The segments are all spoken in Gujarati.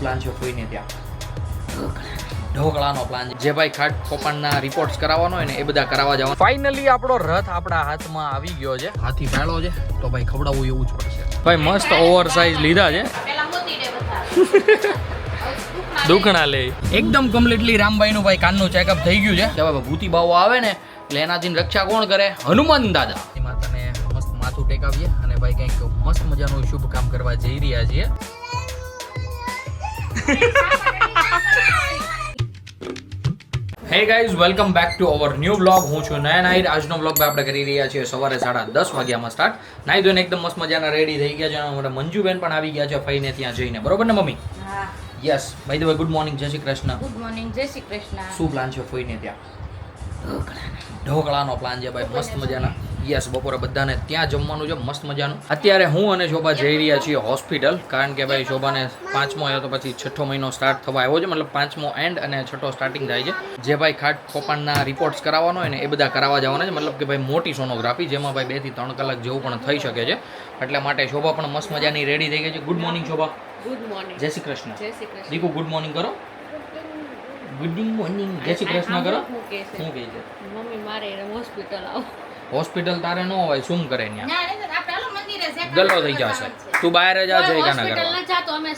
પ્લાન છે કોઈને ત્યાં? ઢોકળાનો પ્લાન છે. જે ભાઈ ખાટ પોપણના રિપોર્ટ્સ કરાવવાનો હોય ને એ બધા કરાવવા જવાનું. ફાઇનલી આપણો રથ આપણા હાથમાં આવી ગયો છે. હાથી ફાળો છે તો ભાઈ ખવડાવવું એવું જ પડશે. ભાઈ મસ્ત ઓવર સાઇઝ લીધા છે. દુખણા લે એકદમ કમ્પ્લીટલી. રામભાઈ નું ભાઈ કાનનું ચેકઅપ થઈ ગયું છે. કે ભાઈ ભૂતી બાવો આવે ને એટલે એનાથી રક્ષા કોણ કરે? હનુમાન દાદા. એમાં તને મસ્ત માથું ટેકાવીએ અને ભાઈ કંઈક મસ્ત મજાનું શુભ કામ કરવા જઈ રહ્યા છીએ. Hey guys, welcome back to our new blog. હું છું નયન આહિર. આજનો બ્લોગ આપણે કરી રહ્યા છીએ સવારે 10:30 વાગ્યામાં સ્ટાર્ટ. નાઈ ધોઈને એકદમ મસ્ત મજાના રેડી થઈ ગયા છે. અમારા મંજુબેન પણ આવી ગયા છે ફઈને ત્યાં જઈને. બરોબર ને મમ્મી? હા. Yes. By the way, good morning, જય શ્રી કૃષ્ણ. ગુડ મોર્નિંગ, જય શ્રી કૃષ્ણ. શું પ્લાન છે ફઈને ત્યાં? ઢોકળાનો પ્લાન છે ભાઈ, મસ્ત મજાના. યસ, બપોરે બધાને ત્યાં જમવાનું છે મસ્ત મજાનું. અત્યારે હું અને શોભા જઈ રહ્યા છીએ હોસ્પિટલ, કારણ કે ભાઈ શોભાને 5મો આવ્યો તો પછી 6ઠ્ઠો મહિનો સ્ટાર્ટ થવા આવ્યો છે. મતલબ 5મો એન્ડ અને 6ઠ્ઠો સ્ટાર્ટિંગ થાય છે. જે ભાઈ ખાટ પોપણના રિપોર્ટ્સ કરાવવાનો હોય ને એ બધા કરાવવા જવાના છે. મતલબ કે ભાઈ મોટી સોનોગ્રાફી, જેમાં ભાઈ 2 થી 3 કલાક જેવું પણ થઈ શકે છે. એટલે માટે શોભા પણ મસ્ત મજાની રેડી થઈ ગઈ છે. Good morning Shobha. Good morning. જય શ્રી કૃષ્ણ. જય શ્રી કૃષ્ણ. દીકુ ગુડ મોર્નિંગ કરો. ગુડ મોર્નિંગ, જય શ્રી કૃષ્ણ કરો. શું કહે છે? શું કહે છે? મમ્મી મારે હોસ્પિટલ આવો. હોસ્પિટલ તારે ન હોય, શું કરે ત્યાં? ના આપણે હાલો મંદિરે છે. ગલ્લો થઈ જશે. તું બહાર જ જા, જઈ કાના હોસ્પિટલ કરવા. ન જાતો, અમે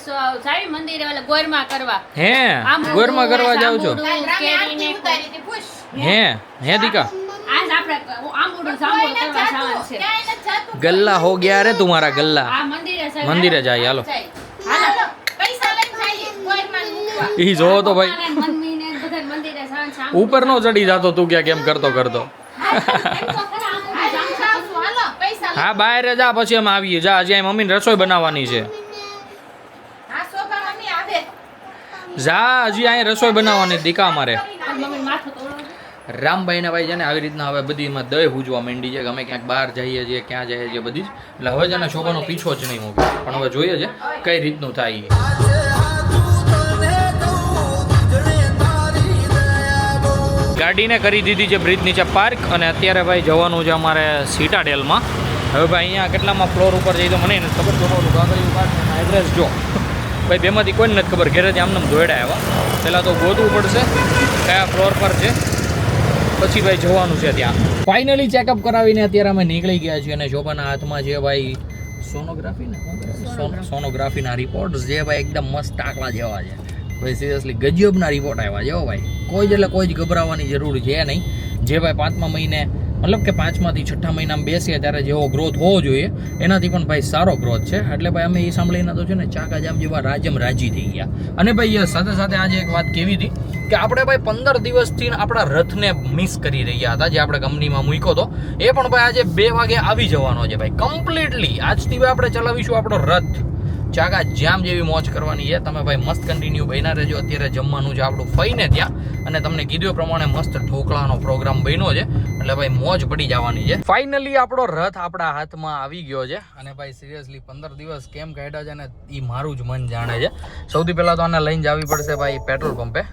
સાઈ મંદિરે વાલે ગોરમાં કરવા. હે ગોરમાં કરવા જાવ છો? કેરીને હે દીકા, આજ આપણે આંબુડું જાંબુડું કરવા જવાનું છે. ગલ્લા હો ગયા રે તુમારા ગલ્લા. આ મંદિરે છે. મંદિરે જાય, હાલો. હાલો પૈસા લઈને જઈએ ગોરમાં મૂકવા. ઈ જો તો ભાઈ મમ્મીને બધા મંદિરે જવાનું છે. ઉપર નો ચડી જાતો તું ક્યાં કેમ કરતો હા બહાર જા, પછી અમે આવીએ. જા, હજી અહીં મમ્મીને રસોઈ બનાવવાની છે. જા, હજી અહીં રસોઈ બનાવવાની દીકા અમારે. રામભાઈને ભાઈ છે ને આવી રીતના હવે બધીમાં દહીં હૂજવા માંડી છે. અમે ક્યાંક બહાર જઈએ છીએ, ક્યાં જઈએ છીએ બધી જ. એટલે હવે છે ને શોભાનો પીછો જ નહીં મૂકે. પણ હવે જોઈએ છે કઈ રીતનું થાય. ગાડીને કરી દીધી છે બ્રિજ નીચે પાર્ક, અને અત્યારે ભાઈ જવાનું છે અમારે સિટાડેલમાં. હવે ભાઈ અહીંયા કેટલામાં ફ્લોર ઉપર જઈએ તો મને નથી ખબર. જોવાનું કાગળિયું કાઢ, એડ્રેસ જો ભાઈ, બેમાંથી કોઈને નથી ખબર. ઘરેથી આમને દોડ્યા આવ્યા. પહેલાં તો ગોતવું પડશે કયા ફ્લોર પર છે, પછી ભાઈ જવાનું છે ત્યાં. ફાઇનલી ચેકઅપ કરાવીને અત્યારે અમે નીકળી ગયા છીએ. અને શોભાના હાથમાં છે ભાઈ સોનોગ્રાફી ને સોનોગ્રાફીના રિપોર્ટ, જે ભાઈ એકદમ મસ્ત ટાકલા જેવા છે ભાઈ. સિરિયસલી ગજબના રિપોર્ટ આવ્યા છે ભાઈ. કોઈ જ એટલે કોઈ જ ગભરાવાની જરૂર છે નહીં. જે ભાઈ 5મા મહિને, મતલબ કે 5માંથી 6ઠ્ઠા મહિનામાં બેસીએ ત્યારે જેવો ગ્રોથ હોવો જોઈએ એનાથી પણ ભાઈ સારો ગ્રોથ છે. એટલે ભાઈ અમે એ સાંભળીને તો છે ને ચાકા જામ જેવા રાજમ રાજી થઈ ગયા. અને ભાઈ સાથે સાથે આજે એક વાત કેવી હતી કે આપણે ભાઈ 15 દિવસથી આપણા રથને મિસ કરી રહ્યા હતા, જે આપણે કંપનીમાં મૂક્યો હતો. એ પણ ભાઈ આજે 2 વાગે આવી જવાનો છે ભાઈ કમ્પ્લીટલી. આજથી ભાઈ આપણે ચલાવીશું આપણો રથ. ચાકા જામ જેવી મોજ કરવાની છે. તમે ભાઈ મસ્ત કન્ટિન્યુ બન્યા રહેજો. અત્યારે જમવાનું છે આપણું ફઈને ત્યાં, અને તમને કીધું પ્રમાણે મસ્ત ઢોકળાનો પ્રોગ્રામ બન્યો છે. એટલે ભાઈ મોજ પડી જવાની છે. ફાઇનલી આપણો રથ આપણા હાથમાં આવી ગયો છે. અને ભાઈ સિરિયસલી 15 દિવસ કેમ કાઢ્યા છે ને એ મારું જ મન જાણે છે. સૌથી પહેલાં તો આને લઈને જવી પડશે ભાઈ પેટ્રોલ પંપે,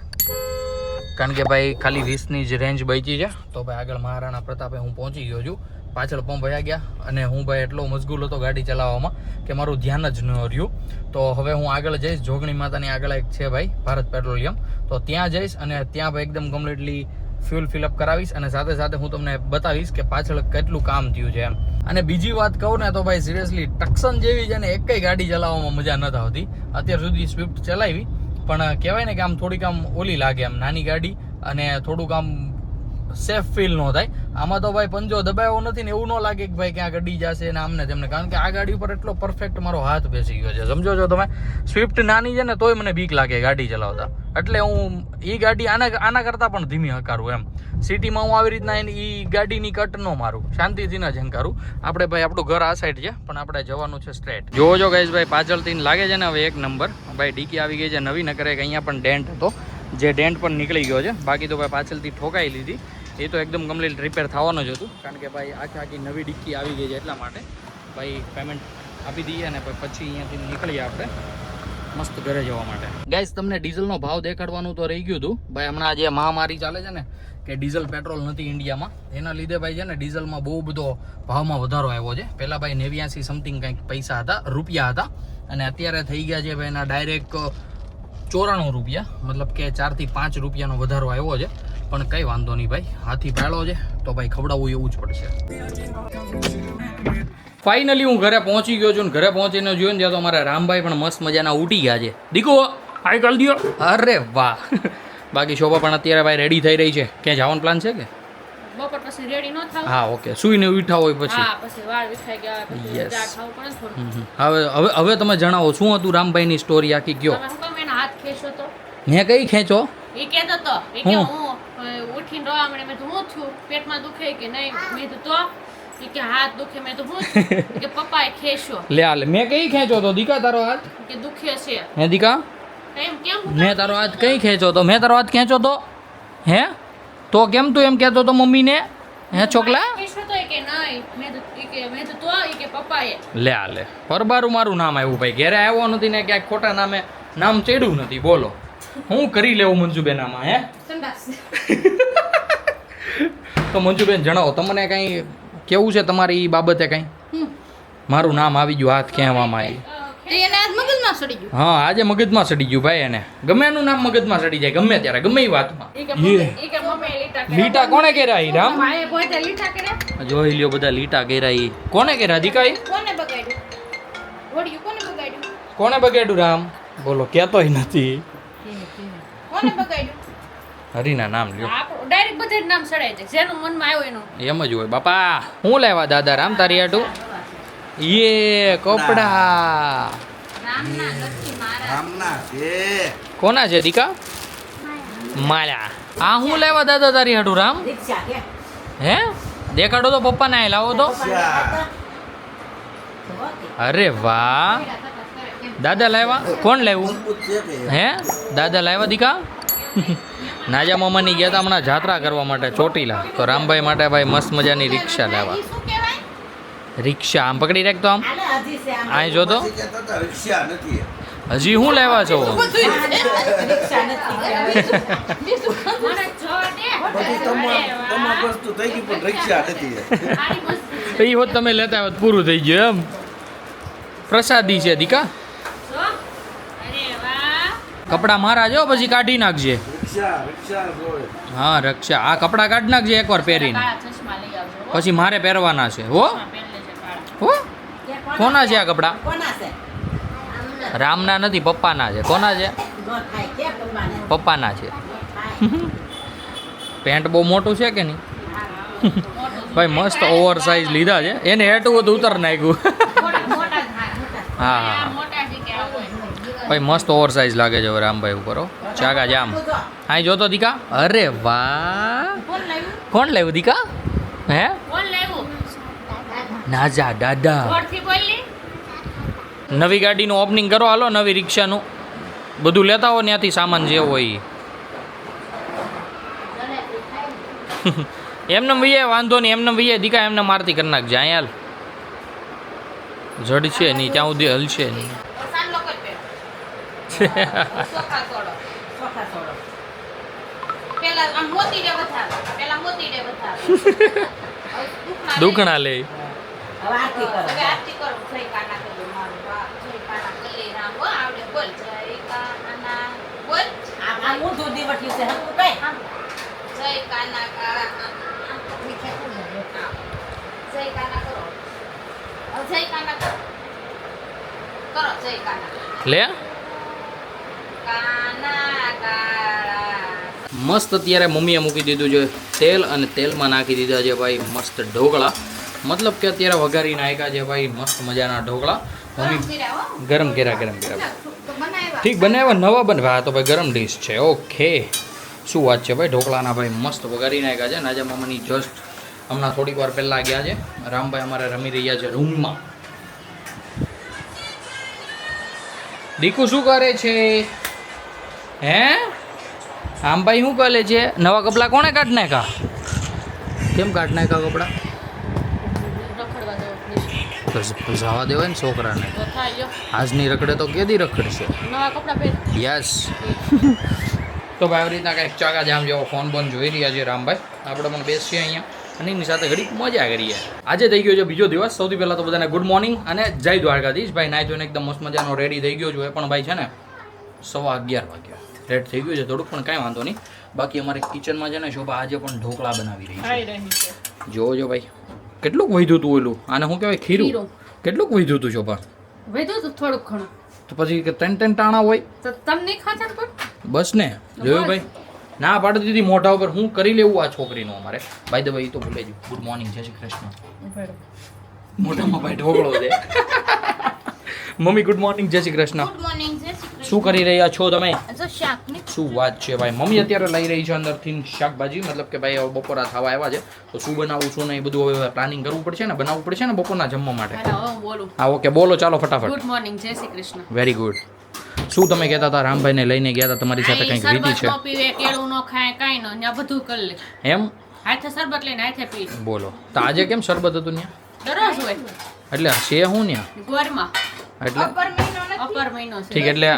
કારણ કે ભાઈ ખાલી 20ની જ રેન્જ બચી છે. તો ભાઈ આગળ મહારાણા પ્રતાપે હું પહોંચી ગયો છું. પાછળ પંપ વયા ગયા, અને હું ભાઈ એટલો મશગુલ હતો ગાડી ચલાવવામાં કે મારું ધ્યાન જ ન રહ્યું. તો હવે હું આગળ જઈશ. જોગણી માતાની આગળ એક છે ભાઈ ભારત પેટ્રોલિયમ, તો ત્યાં જઈશ અને ત્યાં ભાઈ એકદમ કમ્પ્લીટલી ફ્યુલ ફિલઅપ કરાવીશ. અને સાથે સાથે હું તમને બતાવીશ કે પાછળ કેટલું કામ થયું છે એમ. અને બીજી વાત કહું ને તો ભાઈ સિરિયસલી ટક્સન જેવી છે ને એકઈ ગાડી ચલાવવામાં મજા નથી આવતી. અત્યાર સુધી સ્વિફ્ટ ચલાવી, પણ કહેવાય ને કે આમ થોડીક આમ ઓલી લાગે, આમ નાની ગાડી, અને થોડુંક આમ સેફ ફીલ ન થાય. આમાં તો ભાઈ પંજો દબાવ્યો નથી ને એવું ન લાગે કે ભાઈ ક્યાં ગડી જશે ને આમને તેમને, કારણ કે આ ગાડી ઉપર એટલો પરફેક્ટ મારો હાથ બેસી ગયો છે. સમજો છો તમે? સ્વિફ્ટ નાની છે ને તોય મને બીક લાગે ગાડી ચલાવતા. એટલે હું એ ગાડી આના કરતાં પણ ધીમી હકારું એમ. સિટીમાં હું આવી રીતના એ ગાડીની કટ ન મારું, શાંતિથી ન ઝંકારું. આપણે ભાઈ આપણું ઘર આ સાઈડ છે, પણ આપણે જવાનું છે સ્ટ્રેટ. જોવો જો ગાઈઝ ભાઈ પાછળથી લાગે છે ને હવે એક નંબર. ભાઈ ડીકી આવી ગઈ છે નવી, ન કરે કે અહીંયા પણ ડેન્ટ હતો, જે ડેન્ટ પણ નીકળી ગયો છે. બાકી તો ભાઈ પાછળથી ઠોકાઈ લીધી, એ તો એકદમ કમ્પ્લીટ રિપેર થવાનું જ હતું. કારણ કે ભાઈ આખી નવી ડિક્કી આવી ગઈ છે, એટલા માટે ભાઈ પેમેન્ટ આપી દઈએ અને પછી અહીંયાથી નીકળીએ આપણે મસ્ત ઘરે જવા માટે. ગાઈસ, તમને ડીઝલનો ભાવ દેખાડવાનું તો રહી ગયું હતું ભાઈ. હમણાં જે મહામારી ચાલે છે ને કે ડીઝલ પેટ્રોલ નથી ઇન્ડિયામાં, એના લીધે ભાઈ છે ને ડીઝલમાં બહુ બધો ભાવમાં વધારો આવ્યો છે. પહેલાં ભાઈ 89 સમથિંગ કંઈક પૈસા હતા, રૂપિયા હતા, અને અત્યારે થઈ ગયા છે ભાઈ એના ડાયરેક્ટ 94 રૂપિયા, મતલબ કે 4 થી 5 રૂપિયાનો વધારો આવ્યો છે, પણ કંઈ વાંધો નહીં ભાઈ, હાથી પાળો છે તો ભાઈ ખવડાવવું એવું જ પડશે. ફાઇનલી હું ઘરે પહોંચી ગયો છું ને ઘરે પહોંચીને જોયું ને ત્યાં તો અમારા રામભાઈ પણ મસ્ત મજાના ઉઠી ગયા છે. દીકો હાઈ કરી દો. અરે વાહ. બાકી શોભા પણ અત્યારે ભાઈ રેડી થઈ રહી છે. ક્યાં જવાનો પ્લાન છે કે બપોર પછી રેડી ન થાવ? હા ઓકે, સુઈને ઉઠા હોય પછી. હા પછી વાળ વિખાઈ ગયા પછી Yes. દાઢ થાવું પડે ને થોડું. હવે તમે જણાવો શું હતું રામભાઈની સ્ટોરી આખી કયો. તમે શું કામ એના હાથ ખેંચો તો? મેં કઈ ખેંચો? એ કહેતો તો એ કે હું? હું ઉઠીને રોવા મળે. મેં તો હું થયું પેટમાં દુખે કે નહીં? મેં તો એ કે હાથ દુખે. મેં તો હું થયું? કે પપ્પાએ ખેંચ્યો. લે આલે મેં કઈ ખેંચો તો દીકા તારો હાથ? કે દુખે છે હે દીકા એમ કેમ? મેં તારો હાથ કઈ ખેંચો તો? મેં તારો હાથ ખેંચો તો હે? તો કેમ તું એમ કહેતો તો મમ્મીને? હે છોકલા? ખેંચ્યો તો એ કે નહીં. મેં તો એ કે પપ્પાએ. લે આલે પરબારું મારું નામ આવ્યું ભાઈ. ઘેરે આવ્યો નથી ને ક્યાંક ખોટા નામે નામ ચડ્યું નથી. બોલો હું કરી લેવું મંજુબેન આમાં હે? સંડાસ. તો મંજુબેન જણાવો તમને કંઈ કેવું છે તમારી બાબતે કંઈ? મારું નામ આવી ગયું હાથ કહેવામાં આવી. તો એને આજ મગજમાં સડી ગયું. હા આજે મગજમાં સડી ગયું ભાઈ. એને ગમે એનું નામ મગજમાં સડી જાય ગમે ત્યારે ગમે એ વાતમાં. એ કે મમ્મીએ લીટા કર્યા. લીટા કોણે કર્યા ઈ રામ? માએ પોતે લીટા કર્યા. જોઈ લ્યો બધા લીટા કર્યા ઈ કોને કર્યા દીકા? ઈ કોને બગાડ્યું? વળ્યું કોને બગાડ્યું? કોને બગાડ્યું રામ? બોલો કહેતોય નથી. કોને બગાડ્યું? હરીના નામ લ્યો. આપણું ડાયરેક્ટ બધે જ નામ સડાય છે. જેનું મનમાં આવ્યું એનું. એમ જ હોય બાપા. હું લેવા દાદા રામ તારી હાટું? યે કપડા રામના નથી મારા. રામના છે. કોના છે દીકા? મારા. આ હું લેવા દાદા તારી હાટું રામ? હે દેખાડો તો પપ્પાને આય લાવો તો. અરે વાહ દાદા લાવ્યા? કોણ લાવ્યું? મજબૂત છે કે? હે દાદા લાવ્યા દીકા? નાજા મામાની ગયા હતા હમણાં જાત્રા કરવા માટે ચોટીલા, તો રામભાઈ માટે ભાઈ મસ્ત મજાની રિક્ષા લાવ્યા. ઈ શું કહેવાય? રિક્ષા આમ પકડી રાખ તો આમ અહીં જો તો. પછી કહેતા હતા, રિક્ષા નથી. હજી હું લેવા છો? મને જોવા દે. પછી તમામ વસ્તુ થઈ ગઈ પણ રિક્ષા નથી. સારી વસ્તુ છે. એ હોત તમે લેતા હોત પૂરું થઈ ગયું એમ. પ્રસાદી છે દીકા. જો. અરે વાહ. કપડાં મારા જો પછી કાઢી નાખજે. રિક્ષા જોડે. હા રક્ષા આ કપડાં કાઢી નાખજે એકવાર પહેરીને, કાળા ચશ્મા લઈ આવજો હો. પછી મારે પહેરવાના છે હો. ચશ્મા પહેરી લેજે કાળા. હો કોના છે આ કપડાં? રામના નથી પપ્પાના છે. કોના છે? પપ્પાના છે. પેન્ટ બહુ મોટું છે કે નહીં? ભાઈ મસ્ત ઓવર સાઇઝ લીધા છે. એને હેઠું હતું ઉતર નાખ્યું. મોટા જ હાથ. હા આ હા મોટા છે કે આ હોય. ભાઈ મસ્ત ઓવર સાઇઝ લાગે છે હવે રામભાઈ ઉપર હો. ચાગા જામ. અહીં જોતો દીકા. અરે વાહ કોણ લાવ્યું? કોણ લાવ્યું દીકા? હે કોણ લાવ્યું? નાજા દાદા. જોરથી બોલી. નવી ગાડીનું ઓપનિંગ કરો હાલો. નવી રિક્ષાનું બધું લેતા હો ત્યાંથી સામાન જે હોય ઈ. એમને વૈયા વાંધો નહીં. એમને વૈયા દીકા એમને મારતી કરી નાખજે. અહીંયા જડ છે નહીં ત્યાં સુધી હલશે નહીં. સાંજલો કર પે. સોખા સોડો. પેલા આમ મોતી રે બતાવ. દુખણા લે. હવે આરતી કરો. જય કાના કરો મારું બાપ. જય કાના કલે રામ હો આવડે બોલ. જય કાના બોલ. જય કાના કાળા. જય કાના કરો. હવે જય કાના કરો. કરો જય કાના. લે કાના કાળા. મસ્ત અત્યારે મમ્મીએ મૂકી દીધું છે તેલ, અને તેલમાં નાખી દીધા છે ભાઈ મસ્ત ઢોકળા. મતલબ કે અત્યારે વઘારી નાખ્યા છે ભાઈ મસ્ત મજાના ઢોકળા. મમ્મી ગરમ કર્યા ઠીક બનાવ્યા નવા બનવા. તો ભાઈ ગરમ ડીશ છે. ઓકે શું વાત છે ભાઈ. ઢોકળાના ભાઈ મસ્ત વઘારી નાખ્યા છે. નાજા મામાની જસ્ટ હમણાં થોડીક વાર પહેલાં ગયા છે. રામભાઈ અમારે રમી રહ્યા છે રૂમમાં. દીકુ શું કરે છે? હે આમ ભાઈ શું કરે છે? નવા કપડાં કોણે કાઢ નાખ્યા? કેમ કાઢ નાખ્યા કપડાં? રખડવા દો. તો જવા દેવાય ને છોકરાને. તો થાય યો. આજની રખડે તો કેદી રખડશે? નવા કપડાં પહેર. યસ. તો ભાઈ આવી રીતના કંઈક ચાકા જામ જેવો ફોન બોન જોઈ રહ્યા છે રામભાઈ. આપણે પણ બેસીએ અહીંયા અને એની સાથે ઘડી મજા કરીએ. આજે થઈ ગયો છે બીજો દિવસ. સૌથી પહેલાં તો બધાને ગુડ મોર્નિંગ અને જય દ્વારકાધીશ. ભાઈ નાઈ ધોઈને એકદમ મસ્ત મજાનો રેડી થઈ ગયો છું. એ પણ ભાઈ છે ને 11:15 વાગ્યા. લેટ થઈ ગયું છે થોડુંક, પણ કાંઈ વાંધો નહીં. બાકી અમારે કિચનમાં છે ને શોભા આજે પણ ઢોકળા બનાવી રહી છે. જોજો ભાઈ કેટલુંક વધ્યું હતું ઓલું, આને શું કહેવાય, ખીરું. કેટલુંક વધ્યું હતું શોભા? વધ્યું હતું થોડુંક ઘણું. તો પછી કે ત્રણ ટાણા હોય તો તમને ખાતા ને પણ બસ ને. જોયું ભાઈ, ના પાડી દીધી મોઢા ઉપર. હું કરી લેવું આ છોકરીનું અમારે. બાય ધ વે તો ભૂલે જ. ગુડ મોર્નિંગ, જય શ્રી કૃષ્ણ. મોઢામાં ભાઈ ઢોકળો છે. મમ્મી ગુડ મોર્નિંગ, જય શ્રી કૃષ્ણ. ગુડ મોર્નિંગ જય શ્રી કૃષ્ણ. શું કરી રહ્યા છો તમે? જો શાક ને શું વાત છે ભાઈ. મમ્મી અત્યારે લઈ રહી છે અંદરથી શાકભાજી, મતલબ કે ભાઈ હવે બપોરા થવા આવ્યા છે, તો શું બનાવું શું નહીં બધું હવે પ્લાનિંગ કરવું પડશે ને, બનાવવું પડશે ને બપોરના જમવા માટે. હાલો બોલું. હા ઓકે, બોલો ચાલો ફટાફટ. ગુડ મોર્નિંગ, જય શ્રી કૃષ્ણ. Very good. શું તમે કહેતા હતા, રામભાઈને લઈને ગયા હતા, તમારી સાથે કંઈક વિધિ છે? શરબત નો પીવે, કેળું નો ખાય, કાઈ નો, ત્યાં બધું કરી લે. એમ હાથે શરબત લઈને હાથે પી. બોલો. તો આજે કેમ શરબત હતું ત્યાં? દરરોજ હોય એટલે છે હું ત્યાં ગોરમાં. એટલે અપર મહિનો નથી. અપર મહિનો છે. ઠીક, એટલે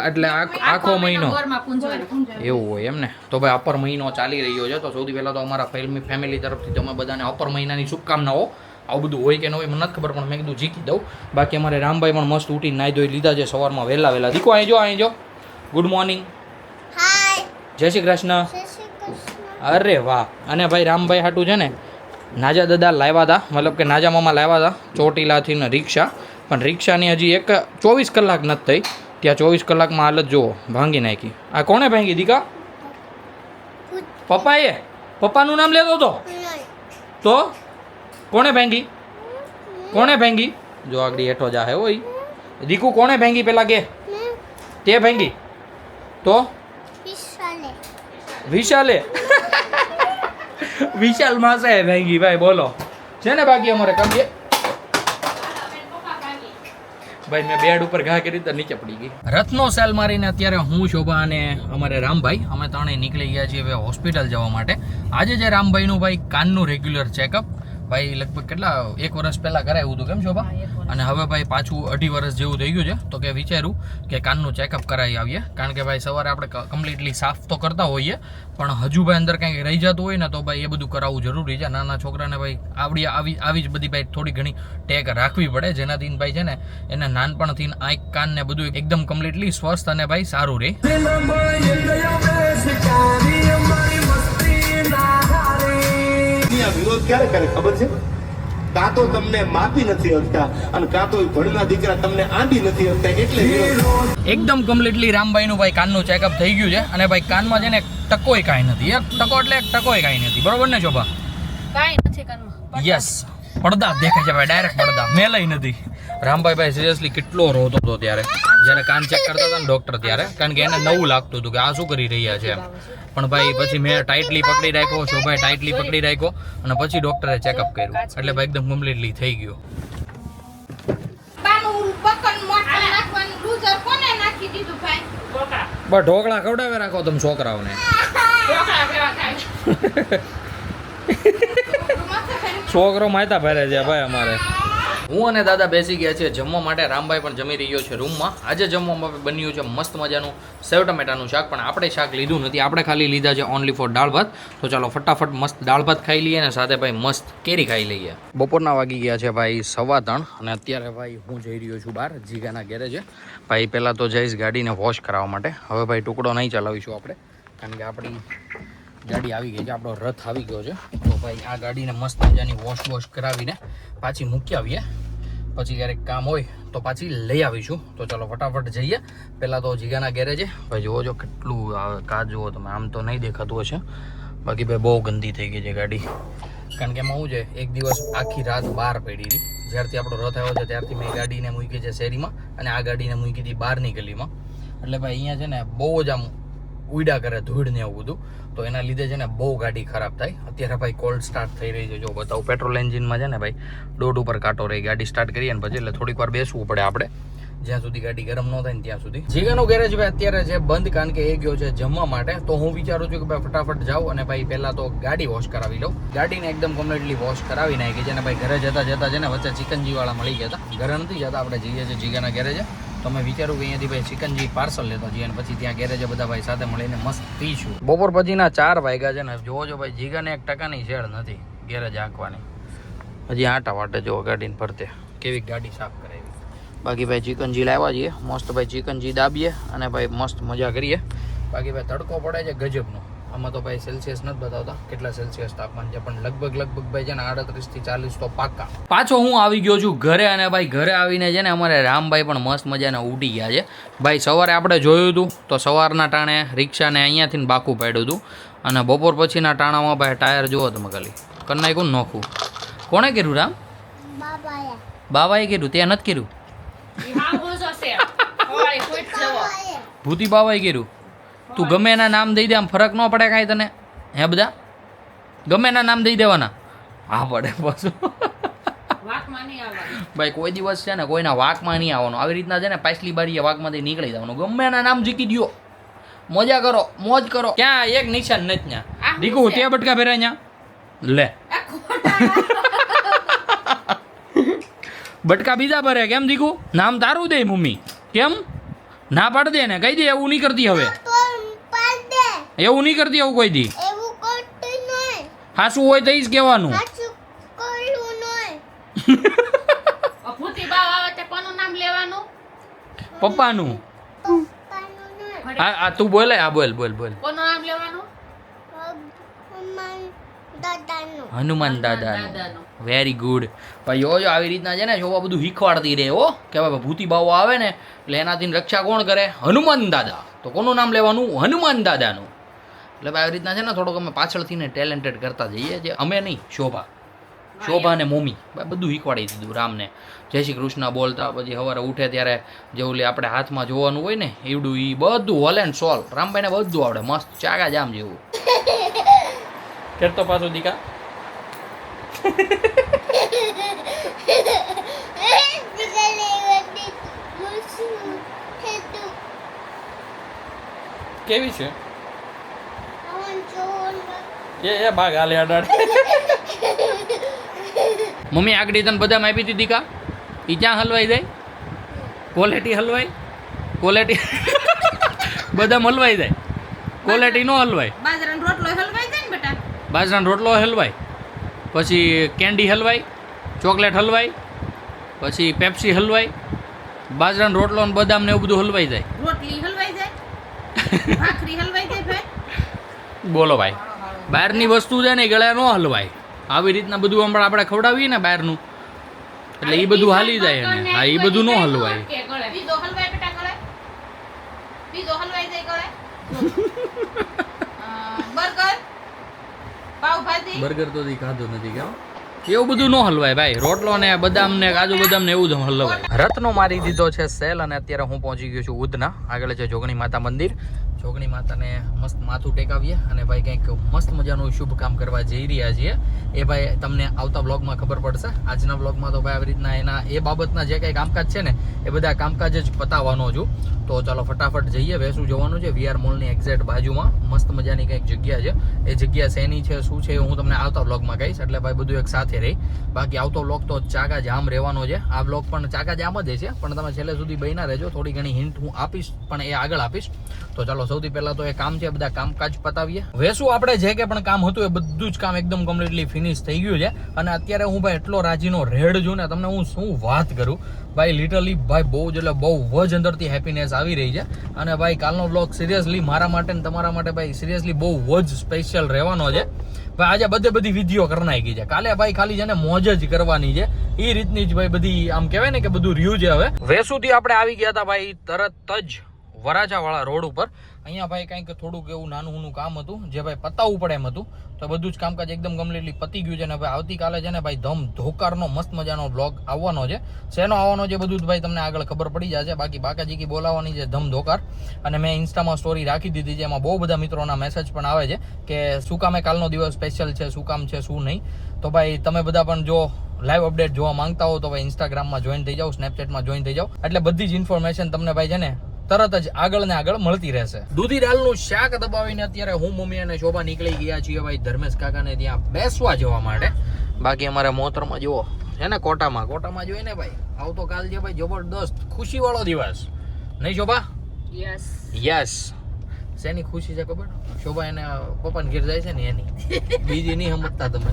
એટલે આખો મહિનો ગોરમાં પૂંજવાનું. એવું હોય એમ ને. તો ભાઈ અપર મહિનો ચાલી રહ્યો છે, તો સૌથી પહેલાં તો અમારા ફેમિલી તરફથી તમે બધાને અપર મહિનાની શુભકામનાઓ. આવું બધું હોય કે ન હોય મને નથી ખબર, પણ મેં કીધું જીકી દઉં. બાકી અમારે રામભાઈ પણ મસ્ત ઉઠીને નાહી ધોઈ લીધા છે સવારમાં વહેલા. દીકો અહીં જો. Good morning. જય શ્રી કૃષ્ણ. અરે વાહ. અને ભાઈ રામભાઈ હાટું છે ને નાજા દાદા લાવ્યા હતા, મતલબ કે નાજા મામા લાવ્યા હતા ચોટીલાથી ને રિક્ષા. પણ રિક્ષાની હજી 24 કલાક નથી થઈ, ત્યાં 24 કલાકમાં હાલત જુઓ, ભાંગી નાખી. આ કોણે ભાંગી દીકા? પપ્પાએ? પપ્પાનું નામ લેતો હતો તો કોણે ભાંગી? કોણે ભાંગી? જો આગળ હેઠો જા હે હોય. દીકુ કોણે ભાંગી પેલા કે? તે ભાંગી તો વિશાલે. વિશાલ માસે ભાંગી ભાઈ, બોલો છે ને. બાકી અમારે કામ ભાઈ મેં બેડ ઉપર ઘા કરી તો નીચે પડી ગઈ. રથનો સેલ મારીને અત્યારે હું, શોભા અને અમારે રામભાઈ અમે ત્રણેય નીકળી ગયા છીએ હવે હોસ્પિટલ જવા માટે. આજે જે રામભાઈનું ભાઈ કાનનું રેગ્યુલર ચેકઅપ ભાઈ લગભગ કેટલા 1 વર્ષ પહેલાં કરાવ્યું હતું, કેમ શોભા? અને હવે ભાઈ પાછું 2.5 વર્ષ જેવું થઈ ગયું છે, તો કે વિચાર્યું કે કાનનું ચેકઅપ કરાવી આવીએ. કારણ કે ભાઈ સવારે આપણે કમ્પ્લીટલી સાફ તો કરતા હોઈએ, પણ હજુ ભાઈ અંદર કંઈક રહી જતું હોય ને, તો ભાઈ એ બધું કરાવવું જરૂરી છે. નાના છોકરાને ભાઈ આવી જ બધી ભાઈ થોડી ઘણી ટેક રાખવી પડે, જેનાથી ભાઈ છે ને એને નાનપણથી આંખ કાન ને બધું એકદમ કમ્પ્લીટલી સ્વસ્થ અને ભાઈ સારું રહે. વિરોધ ક્યારે કરે ખબર છે? કાં તો તમને માપી નથી શકતા અને કાં તો ભણના દીકરા તમને આંડી નથી શકતા, એટલે વિરોધ. એકદમ કમ્પ્લીટલી રામભાઈનું ભાઈ કાનનું ચેકઅપ થઈ ગયું છે. અને ભાઈ કાનમાં છે ને એક ટકોય કાંઈ નથી. એક ટકો એટલે એક ટકોય કાંઈ નથી, બરોબર ને શોભા? કાઈ નથી કાનમાં. યસ, પડદા દેખાય છે ભાઈ, ડાયરેક્ટ પડદા, મેલાય નથી. રામભાઈ ભાઈ સિરિયસલી કેટલો રોતો હતો ત્યારે જ્યારે કાન ચેક કરતા હતા ને ડૉક્ટર ત્યારે, કારણ કે એને નવું લાગતું હતું કે આ શું કરી રહ્યા છે એમ. પણ ભાઈ પછી મેં ટાઈટલી પકડી રાખ્યો, શોભાઈ ટાઈટલી પકડી રાખ્યો, અને પછી ડૉક્ટરે ચેકઅપ કર્યું, એટલે ભાઈ એકદમ કમ્પ્લીટલી થઈ ગયું. બાનું બકન મોટા નાખવાનું લૂઝર કોને નાખી દીધું ભાઈ? બસ ઢોકળા ખવડાવે રાખો તમે છોકરાઓને. છોકરો માયતા ફેરે છે ભાઈ અમારે. હું અને દાદા બેસી ગયા છે જમવા માટે. રામભાઈ પણ જમી રહ્યો છે રૂમમાં. આજે જમવામાં બન્યું છે મસ્ત મજાનું સેવ ટમેટાનું શાક, પણ આપણે શાક લીધું નથી, આપણે ખાલી લીધા છે ઓનલી ફોર દાળ ભાત. તો ચાલો ફટાફટ મસ્ત દાળ ભાત ખાઈ લઈએ અને સાથે ભાઈ મસ્ત કેરી ખાઈ લઈએ. બપોરના વાગી ગયા છે ભાઈ 3:15 અને અત્યારે ભાઈ હું જઈ રહ્યો છું બહાર જીગાના ગેરેજે. ભાઈ પહેલાં તો જઈશ ગાડીને વોશ કરાવવા માટે. હવે ભાઈ ટુકડો નહીં ચલાવીશું આપણે, કારણ કે આપણી ગાડી આવી ગઈ છે, આપણો રથ આવી ગયો છે. તો ભાઈ આ ગાડીને મસ્ત મજાની વોશ કરાવીને પાછી મૂકી આવીએ, પછી ક્યારેક કામ હોય તો પાછી લઈ આવીશું. તો ચાલો ફટાફટ જઈએ. પહેલાં તો જીગાના ગેરેજે. ભાઈ જુઓ જો કેટલું કાચ જુઓ તમે, આમ તો નહીં દેખાતું હશે, બાકી ભાઈ બહુ ગંદી થઈ ગઈ છે ગાડી. કારણ કે એમાં શું છે, એક દિવસ આખી રાત બહાર પડી હતી. જ્યારથી આપણો રથ આવ્યો છે ત્યારથી મેં ગાડીને મૂકી છે શેરીમાં, અને આ ગાડીને મૂકી હતી બહારની ગલીમાં. એટલે ભાઈ અહીંયા છે ને બહુ જ આમ ઉડા કરે ધૂળ ને એવું બધું, તો એના લીધે છે ને બહુ ગાડી ખરાબ થાય. અત્યારે ભાઈ કોલ્ડ સ્ટાર્ટ થઈ રહી છે, જો બતાવું. પેટ્રોલ એન્જિનમાં છે ને ભાઈ દોઢ ઉપર કાંટો રહી. ગાડી સ્ટાર્ટ કરીએ ને પછી એટલે થોડીક વાર બેસવું પડે આપણે, જ્યાં સુધી ગાડી ગરમ ન થાય ને ત્યાં સુધી. જીગાનો ગેરેજ ભાઈ અત્યારે છે બંધ, કારણ કે એ ગયો છે જમવા માટે. તો હું વિચારું છું કે ભાઈ ફટાફટ જાઉં અને ભાઈ પહેલાં તો ગાડી વોશ કરાવી લઉં. ગાડીને એકદમ કમ્પ્લીટલી વોશ કરાવી નાખી છે ને ભાઈ ઘરે જતા છે ને વચ્ચે ચિકનજીવાળા મળી ગયા હતા. ઘરે નથી જતા, આપણે જઈએ છીએ જીગાના ગેરેજે. તો મેં વિચારું કે અહીંયાથી ભાઈ ચિકનજી પાર્સલ લેતા જઈએ અને પછી ત્યાં ગેરેજે બધા ભાઈ સાથે મળીને મસ્ત પીશું. બપોર પછીના 4 વાગ્યા છે ને, જોવો જો ભાઈ જીગાને 1% શેડ નથી ગેરેજ આંકવાની. હજી આટા વાટે જો ગાડીને ફરતે કેવી ગાડી સાફ કરાવી. બાકી ભાઈ ચિકનજી લાવ્યા છીએ મસ્ત ભાઈ ચિકનજી દાબીએ અને ભાઈ મસ્ત મજા કરીએ બાકી ભાઈ તડકો પડે છે ગજબનો આમાં તો ભાઈ સેલ્સિયસ નથી બતાવતા કેટલા સેલ્સિયસ તાપમાન છે પણ લગભગ ભાઈ છે ને 38 થી 40 તો પાક્કા પાછો હું આવી ગયો છું ઘરે અને ભાઈ ઘરે આવીને છે ને અમારે રામભાઈ પણ મસ્ત મજાના ઉડી ગયા છે ભાઈ સવારે આપણે જોયું હતું તો સવારના ટાણે રિક્ષાને અહીંયાથી બાકું પાડ્યું હતું અને બપોર પછીના ટાણામાં ભાઈ ટાયર જુઓ તમે ખાલી કન્નાઈ કોણ નોખું કોણે કર્યું રામ બાબાએ કર્યું તે નથી કર્યું ભૂતી બાબાએ કર્યું તું ગમે એના નામ દઈ દે આમ ફરક ન પડે કાંઈ તને હે બધા ગમે એના નામ દઈ દેવાના હા પડે પાછું ભાઈ કોઈ દિવસ છે ને કોઈના વાકમાં નહીં આવવાનું આવી રીતના છે ને પાછલી બારીએ વાકમાંથી નીકળી જવાનું ગમે એના નામ જીકી દો મજા કરો મોજ કરો ક્યાં એક નિશાન નથી ત્યાં દીકુ ત્યાં બટકા ફેરાય ત્યાં લે બટકા બીજા ભરે કેમ દીકુ નામ તારું દે મમ્મી કેમ ના પાડ દે ને કહી દે એવું નહીં કરતી હવે એવું નહીં કરતી એવું કોઈ દી હાસું હોય તો જ કહેવાનું પપ્પાનું હા તું બોલે હા બોલ હનુમાન દાદાનું વેરી ગુડ ભાઈ જો આવી રીતના છે ને જોવા બધું શીખવાડતી રહે હો કે ભાઈ ભૂતી બાવો આવે ને એટલે એનાથી રક્ષા કોણ કરે હનુમાન દાદા તો કોનું નામ લેવાનું હનુમાન દાદાનું એટલે ભાઈ આવી રીતના છે ને થોડોક અમે પાછળથી ને ટેલેન્ટેડ કરતા જઈએ જે અમે નહીં શોભા ને મમ્મી ભાઈ બધું શીખવાડી દીધું રામને જય શ્રી કૃષ્ણ બોલતા પછી સવારે ઉઠે ત્યારે જેવું આપણે હાથમાં જોવાનું હોય ને એવડું એ બધું હોલ એન્ડ સોલ રામભાઈને બધું આવડે મસ્ત ચાગા જામ જેવું કરતો પાછો દીકા કેવી છે એ બાગ હાલે અડાડ મમ્મી આગળ તને બદામ આપી હતી દીકા એ ક્યાં હલવાઈ જાય ક્વોલિટી હલવાય ક્વોલિટી બદામ હલવાઈ જાય ક્વોલિટી નો હલવાય બાજરાનો રોટલો હલવાઈ જાય ને બેટા બાજરાનો રોટલો હલવાય પછી કેન્ડી હલવાય ચોકલેટ હલવાય પછી પેપ્સી હલવાય બાજરાનો રોટલો ને બદામ ને એવું બધું હલવાઈ જાય રોટલી હલવાઈ જાય ભાખરી હલવાઈ જાય ભાઈ બોલો ભાઈ બહારની વસ્તુ છે ને ગળે ન હલવાય આવી રીતના બધું હમણાં આપણે ખવડાવીએ ને બહારનું એટલે એ બધું હાલી જાય એને હા એ બધું ન હલવાય બીજો હલવાઈ બેટા ગળે બીજો હલવાઈ જાય ગળે બર્ગર પાવભાજી બર્ગર તો દી ખાધું નથી કેમ એવું બધું ન હલવાય ભાઈ રોટલો ને બદામ ને કાજુ બદામ ને એવું જ હલવાય રત્નો મારી દીધો છે સેલ અને અત્યારે હું પહોંચી ગયો છું ઉધના આગળ છે જોગણી માતા મંદિર જોગણી માતાને મસ્ત માથું ટેકાવીએ અને ભાઈ કંઈક મસ્ત મજાનું શુભ કામ કરવા જઈ રહ્યા છીએ એ ભાઈ તમને આવતા બ્લોગમાં ખબર પડશે આજના બ્લોગમાં તો ભાઈ આવી રીતના એના એ બાબતના જે કંઈ કામકાજ છે ને એ બધા કામકાજ જ પતાવવાનો છું તો ચાલો ફટાફટ જઈએ વેસુ જવાનું છે વીઆર મોલની એક્ઝેક્ટ બાજુમાં મસ્ત મજાની કંઈક જગ્યા છે એ જગ્યા શેની છે શું છે હું તમને આવતા બ્લોગમાં કહીશ એટલે ભાઈ બધું એક સાથે રહી બાકી આવતો બ્લોગ તો ચાકા જામ રહેવાનો છે આ બ્લોગ પણ ચાકા જામ જ છે પણ તમે છેલ્લે સુધી બન્યા રહેજો થોડી ઘણી હિન્ટ હું આપીશ પણ એ આગળ આપીશ તો ચાલો સૌથી પહેલા તો એ કામ છે બધા કામકાજ પતાવીએ વેસુ આપણે જે કે પણ કામ હતું એ બધું જ કામ એકદમ કમ્પ્લીટલી ફિનિશ થઈ ગયું છે અને અત્યારે હું ભાઈ એટલો રાજીનો રેડ છું ને તમને હું શું વાત કરું ભાઈ લિટરલી ભાઈ બહુ જ એટલે બહુ જ અંદરથી હેપીનેસ આવી રહી છે અને ભાઈ કાલનો બ્લોગ સિરિયસલી મારા માટે ને તમારા માટે ભાઈ સિરિયસલી બહુ જ સ્પેશિયલ રહેવાનો છે ભાઈ આજે બધી વિધિઓ કરનાઈ ગઈ છે કાલે ભાઈ ખાલી છે ને મોજ જ કરવાની છે એ રીતની જ ભાઈ બધી આમ કહેવાય ને કે બધું રહ્યું છે હવે વેસુથી આપણે આવી ગયા હતા ભાઈ તરત જ વરાછાવાળા રોડ ઉપર અહીંયા ભાઈ કંઈક થોડુંક એવું નાનું કામ હતું જે ભાઈ પતાવવું પડે એમ હતું તો બધું જ કામકાજ એકદમ કમ્પ્લીટલી પતી ગયું છે ને ભાઈ આવતીકાલે છે ને ભાઈ ધમ ધોકારનો મસ્ત મજાનો બ્લોગ આવવાનો છે શેનો આવવાનો છે બધું જ ભાઈ તમને આગળ ખબર પડી જશે બાકી બાકાજીકી બોલાવવાની છે ધમ ધોકાર અને મેં ઇન્સ્ટામાં સ્ટોરી રાખી દીધી છે એમાં બહુ બધા મિત્રોના મેસેજ પણ આવે છે કે શું કામે કાલનો દિવસ સ્પેશિયલ છે શું કામ છે શું નહીં તો ભાઈ તમે બધા પણ જો લાઈવ અપડેટ જોવા માંગતા હો તો ભાઈ ઇન્સ્ટાગ્રામમાં જોઈન થઈ જાઓ સ્નેપચેટમાં જોઈન થઈ જાઓ એટલે બધી જ ઇન્ફોર્મેશન તમને ભાઈ છે ને તરત જ આગળ ને આગળ મળતી રહેશે દૂધી દાળનું શાક દબાવીને અત્યારે હું મમ્મી અને શોભા નીકળી ગયા છીએ ભાઈ ધર્મેશ કાકાને ત્યાં બેસવા જવા માટે બાકી અમારે મોતરમાં જુઓ છે ને કોટામાં જોઈએ ને ભાઈ આવતો કાલ છે ભાઈ જબરદસ્ત ખુશી વાળો દિવસ નહીં શોભા યસ શેની ખુશી છે ખબર શોભા એને પપ્પાને ઘેર જાય છે ને એની બીજી નહીં સમજતા તમે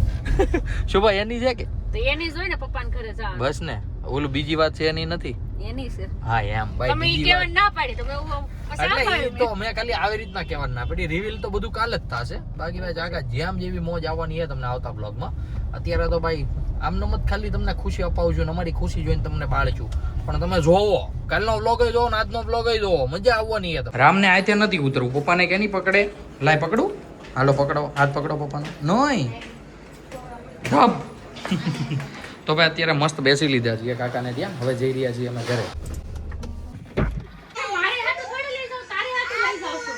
શોભા એની છે કે તો એની જ હોય ને પપ્પાને ઘરે જા બસ ને ઓલું બીજી વાત છે એની નથી. એની છે હા એમ ભાઈ તમે ઈ બીજી વાત કહેવાનું ના પાડી તો મેં હું પછી એટલે સાંભળ્યું ઈ તો મેં ખાલી આવી રીતના કહેવાનું ના પડી. રિવીલ તો બધું કાલે જ થશે. બાકી ભાઈ જાગા જેમ જેવી મોજ આવવાની છે તમને આવતા બ્લોગમાં. અત્યારે તો ભાઈ આમનો મત ખાલી તમને ખુશી અપાવું છું ને અમારી ખુશી જોઈને તમને બાળશું. પણ તમે જોવો કાલનો વ્લોગ જોવો ને આજનો વ્લોગ જોવો, મજા આવવાની છે. રામને આતે નથી ઉતરવું, પપ્પાને કે નહીં પકડે. લાય પકડું, હાલો પકડો, હાથ પકડો પપ્પાનો. નોય તો ભાઈ અત્યારે મસ્ત બેસી લીધા છીએ કાકાને ત્યાં. હવે જઈ રહ્યા છીએ અમે ઘરે. મારી હાથે થોડી લઈ જાવ, તારી હાથે લઈ જાવ છું.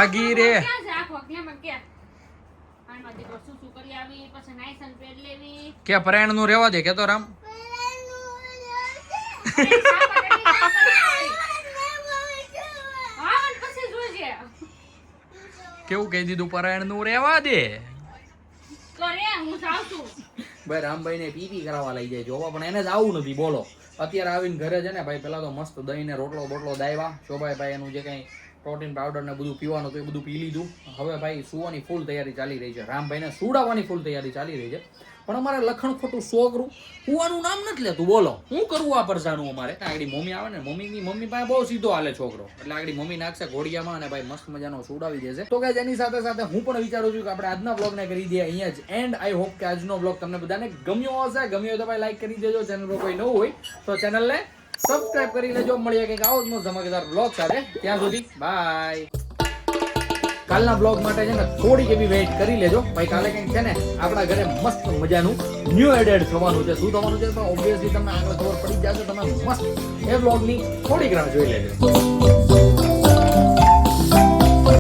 આગી રે ક્યાં છે આખો કેમ ક્યાં આમાં દીકરો શું શું કરી આવી પછી નાઈસન પેડ લેવી કે પરાયણ નું રેવા દે કે તો રામ. હા પછી જોજે કેવું કહી દીધું પરાયણ નું રેવા દે. તો રે હું જાઉં છું. ભાઈ રામભાઈ ને પીપી કરાવવા લઈ જાય જોવા, પણ એને જ આવું નથી. બોલો અત્યારે આવીને ઘરે છે ને ભાઈ પેલા તો મસ્ત દહીં ને રોટલો બોટલો દાયવા. શોભાઈ એનું જે કઈ પ્રોટીન પાવડર ને બધું પીવાનું હતું એ બધું પી લીધું. હવે ભાઈ સુવાની ફૂલ તૈયારી ચાલી રહી છે. રામભાઈ ને સુડાવવાની ફૂલ તૈયારી ચાલી રહી છે. પણ અમારે લખણ ખોટું છોકરું સુવાનું નામ નથી લેતું. બોલો હું કરવું આ પરસાનું અમારે. આગળ મમ્મી આવે ને મમ્મી પાસે બહુ સીધો હાલે છોકરો, એટલે આગળ મમ્મી નાખશે ઘોડિયામાં અને ભાઈ મસ્ત મજાનો સુડાવી દેશે. તો ગાઈસ એની સાથે સાથે હું પણ વિચારું છું કે આપણે આજના બ્લોગ ને કરી દઈએ અહીંયા જ એન્ડ. આઈ હોપ કે આજનો બ્લોગ તમને બધાને ગમ્યો હશે. ગમ્યો હોય તો ભાઈ લાઈક કરી દેજો. ચેનલ પર કોઈ નવું હોય તો ચેનલને સબસ્ક્રાઇબ કરી લેજો. મળીએ કંઈક આવો જ મસ્ત ધમાકેદાર બ્લોગ સાથે. ત્યાં સુધી બાય. કાલના બ્લોગ માટે છે ને થોડીક એવી વેઇટ કરી લેજો ભાઈ. કાલે કંઈક છે ને આપણા ઘરે મસ્ત મજાનું ન્યૂ એડેડ થવાનું છે. શું થવાનું છે પણ ઓબ્વિયસલી તમને આગળ ખબર પડી જશે. તમે મસ્ત એ બ્લોગની થોડીક રાહ જોઈ લેજો.